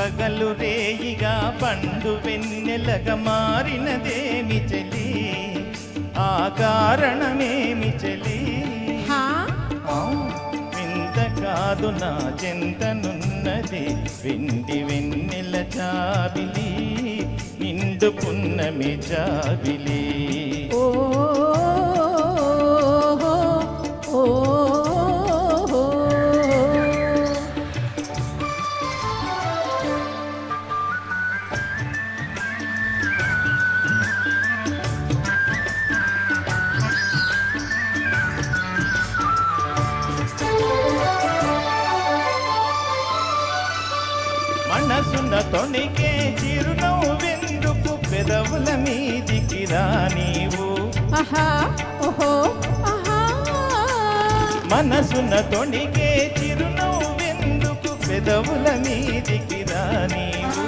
పగలు రేయిగా పండు వెన్నెలగా మారినదేమి చెలి, ఆ కారణమేమి చెలి? వింత కాదు నా చెంతనున్నది వెండి వెన్నెల జాబిలి, నిండు పున్నమి జాబిలి. మనసున తొణికే చిరునవ్వెందుకు పెదవుల మీదికి రా నీవు, మనసున తొణికే చిరునవ్వెందుకు పెదవుల మీదికి రా నీవు.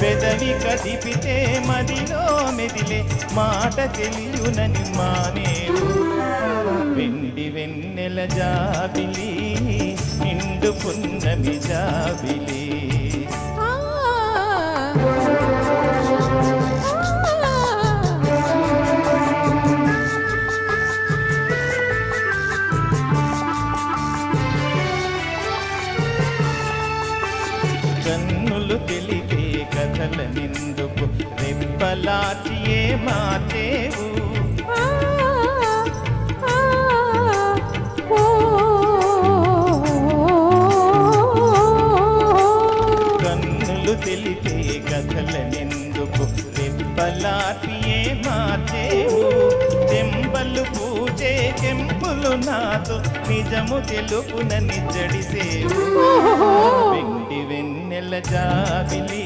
పెదవి కదిపితే మదిలో మెదిలే మాట తెలియునని మానేవు. వెండి వెన్నెల జాబిలి, నిండు పున్నమి జాబిలి. కన్నులు తెలిపే కథల నిందుకు రెప్పలాచియే మాచేవు. కన్నులు తెలిపే కథల నిందుకు రెప్పలాచియే మాచేవు. చెంబలు పూజే చెంపులు నాతో నిజము తెలుపునని జడిసేవు. వెండి వెన్నెల జాబిలి,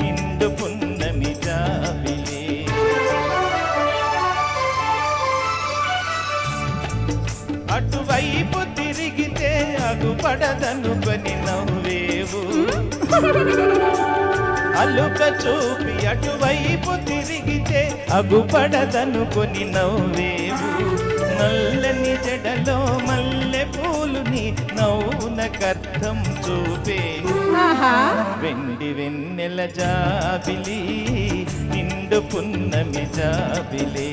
నిండు పున్నమి జాబిలి. అటువైపు తిరిగితే అగుపడదనుకొని నవ్వేవు. అలుక చూపి అటువైపు తిరిగితే అగుపడదనుకొని నవ్వేవు. నల్లని జడలో మల్లె పూలుని నవ్వునకర్థం చూపే. వెండి వెన్నెల జాబిలి, నిండు పున్నమి జాబిలి.